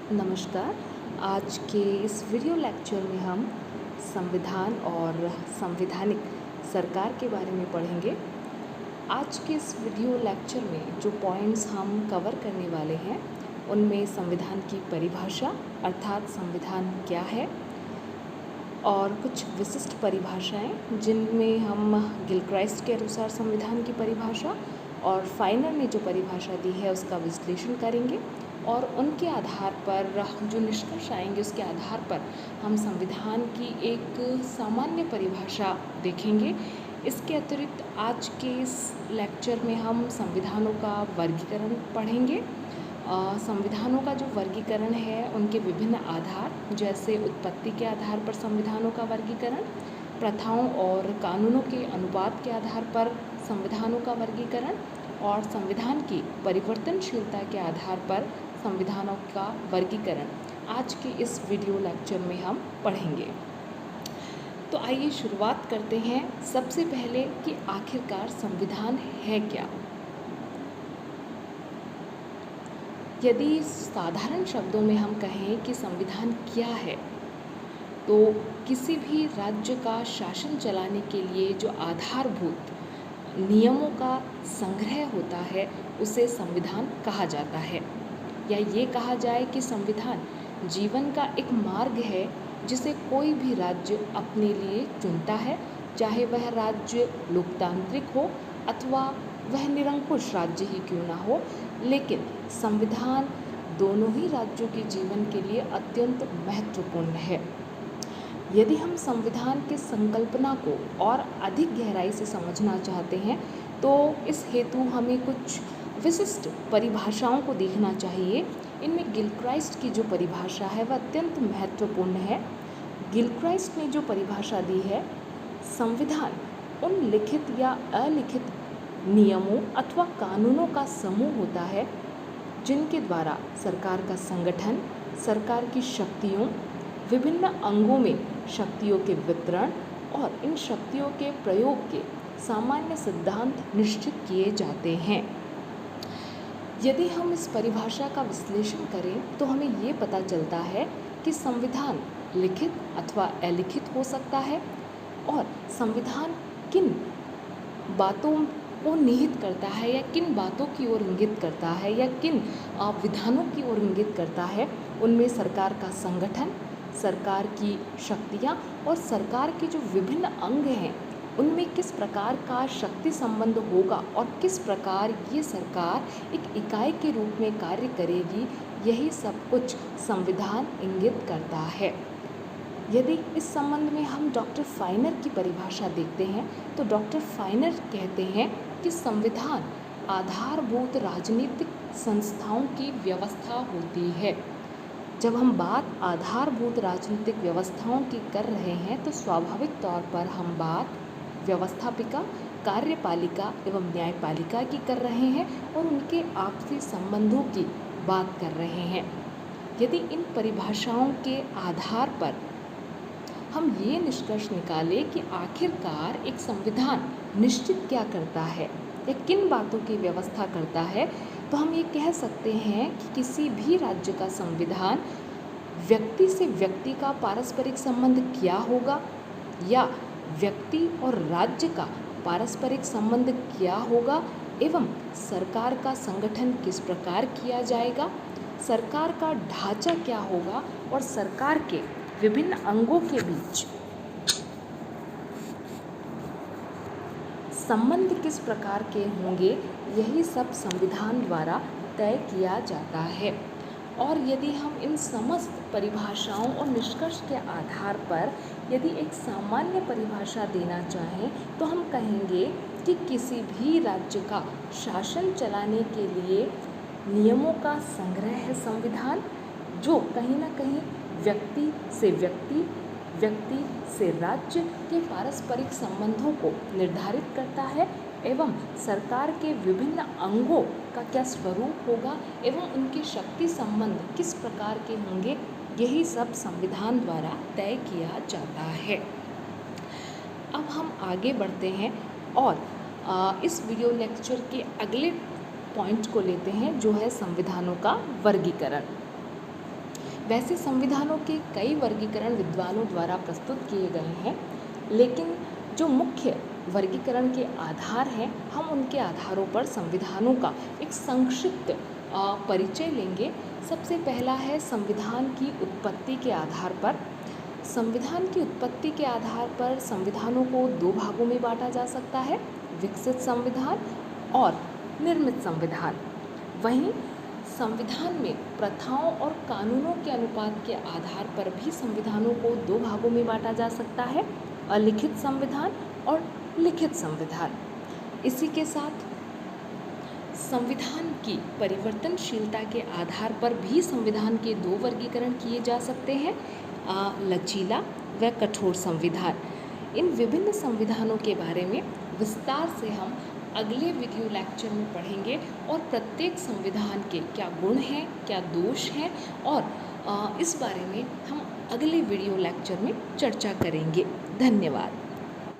नमस्कार। आज के इस वीडियो लेक्चर में हम संविधान और संवैधानिक सरकार के बारे में पढ़ेंगे। आज के इस वीडियो लेक्चर में जो पॉइंट्स हम कवर करने वाले हैं उनमें संविधान की परिभाषा अर्थात संविधान क्या है और कुछ विशिष्ट परिभाषाएं जिनमें हम गिलक्राइस्ट के अनुसार संविधान की परिभाषा और फाइनर ने जो परिभाषा दी है उसका विश्लेषण करेंगे और उनके आधार पर जो निष्कर्ष आएंगे उसके आधार पर हम संविधान की एक सामान्य परिभाषा देखेंगे। इसके अतिरिक्त आज के इस लेक्चर में हम संविधानों का वर्गीकरण पढ़ेंगे। संविधानों का जो वर्गीकरण है उनके विभिन्न आधार जैसे उत्पत्ति के आधार पर संविधानों का वर्गीकरण, प्रथाओं और कानूनों के अनुपात के आधार पर संविधानों का वर्गीकरण और संविधान की परिवर्तनशीलता के आधार पर संविधानों का वर्गीकरण आज के इस वीडियो लेक्चर में हम पढ़ेंगे। तो आइए शुरुआत करते हैं सबसे पहले कि आखिरकार संविधान है क्या। यदि साधारण शब्दों में हम कहें कि संविधान क्या है तो किसी भी राज्य का शासन चलाने के लिए जो आधारभूत नियमों का संग्रह होता है उसे संविधान कहा जाता है, या ये कहा जाए कि संविधान जीवन का एक मार्ग है जिसे कोई भी राज्य अपने लिए चुनता है, चाहे वह राज्य लोकतांत्रिक हो अथवा वह निरंकुश राज्य ही क्यों ना हो, लेकिन संविधान दोनों ही राज्यों के जीवन के लिए अत्यंत महत्वपूर्ण है। यदि हम संविधान की संकल्पना को और अधिक गहराई से समझना चाहते हैं तो इस हेतु हमें कुछ विशिष्ट परिभाषाओं को देखना चाहिए। इनमें गिलक्राइस्ट की जो परिभाषा है वह अत्यंत महत्वपूर्ण है। गिलक्राइस्ट ने जो परिभाषा दी है, संविधान उन लिखित या अलिखित नियमों अथवा कानूनों का समूह होता है जिनके द्वारा सरकार का संगठन, सरकार की शक्तियों, विभिन्न अंगों में शक्तियों के वितरण और इन शक्तियों के प्रयोग के सामान्य सिद्धांत निश्चित किए जाते हैं। यदि हम इस परिभाषा का विश्लेषण करें तो हमें ये पता चलता है कि संविधान लिखित अथवा अलिखित हो सकता है और संविधान किन बातों को निहित करता है या किन बातों की ओर इंगित करता है या किन विधानों की ओर इंगित करता है, उनमें सरकार का संगठन, सरकार की शक्तियाँ और सरकार के जो विभिन्न अंग हैं उनमें किस प्रकार का शक्ति संबंध होगा और किस प्रकार ये सरकार एक इकाई के रूप में कार्य करेगी, यही सब कुछ संविधान इंगित करता है। यदि इस संबंध में हम डॉक्टर फाइनर की परिभाषा देखते हैं तो डॉक्टर फाइनर कहते हैं कि संविधान आधारभूत राजनीतिक संस्थाओं की व्यवस्था होती है। जब हम बात आधारभूत राजनीतिक व्यवस्थाओं की कर रहे हैं तो स्वाभाविक तौर पर हम बात व्यवस्थापिका, कार्यपालिका एवं न्यायपालिका की कर रहे हैं और उनके आपसी संबंधों की बात कर रहे हैं। यदि इन परिभाषाओं के आधार पर हम ये निष्कर्ष निकालें कि आखिरकार एक संविधान निश्चित क्या करता है या किन बातों की व्यवस्था करता है, तो हम ये कह सकते हैं कि किसी भी राज्य का संविधान व्यक्ति से व्यक्ति का पारस्परिक संबंध क्या होगा या व्यक्ति और राज्य का पारस्परिक संबंध क्या होगा एवं सरकार का संगठन किस प्रकार किया जाएगा, सरकार का ढांचा क्या होगा और सरकार के विभिन्न अंगों के बीच संबंध किस प्रकार के होंगे, यही सब संविधान द्वारा तय किया जाता है। और यदि हम इन समस्त परिभाषाओं और निष्कर्ष के आधार पर यदि एक सामान्य परिभाषा देना चाहें तो हम कहेंगे कि किसी भी राज्य का शासन चलाने के लिए नियमों का संग्रह है संविधान, जो कहीं ना कहीं व्यक्ति से व्यक्ति, व्यक्ति से राज्य के पारस्परिक संबंधों को निर्धारित करता है एवं सरकार के विभिन्न अंगों का क्या स्वरूप होगा एवं उनके शक्ति संबंध किस प्रकार के होंगे, यही सब संविधान द्वारा तय किया जाता है। अब हम आगे बढ़ते हैं और इस वीडियो लेक्चर के अगले पॉइंट को लेते हैं जो है संविधानों का वर्गीकरण। वैसे संविधानों के कई वर्गीकरण विद्वानों द्वारा प्रस्तुत किए गए हैं, लेकिन जो मुख्य वर्गीकरण के आधार हैं, हम उनके आधारों पर संविधानों का एक संक्षिप्त परिचय लेंगे। सबसे पहला है संविधान की उत्पत्ति के आधार पर। संविधान की उत्पत्ति के आधार पर संविधानों को दो भागों में बांटा जा सकता है, विकसित संविधान और निर्मित संविधान। वहीं संविधान में प्रथाओं और कानूनों के अनुपात के आधार पर भी संविधानों को दो भागों में बांटा जा सकता है, अलिखित संविधान और लिखित संविधान। इसी के साथ संविधान की परिवर्तनशीलता के आधार पर भी संविधान के दो वर्गीकरण किए जा सकते हैं, लचीला व कठोर संविधान। इन विभिन्न संविधानों के बारे में विस्तार से हम अगले वीडियो लेक्चर में पढ़ेंगे और प्रत्येक संविधान के क्या गुण हैं, क्या दोष हैं, और इस बारे में हम अगले वीडियो लेक्चर में चर्चा करेंगे। धन्यवाद।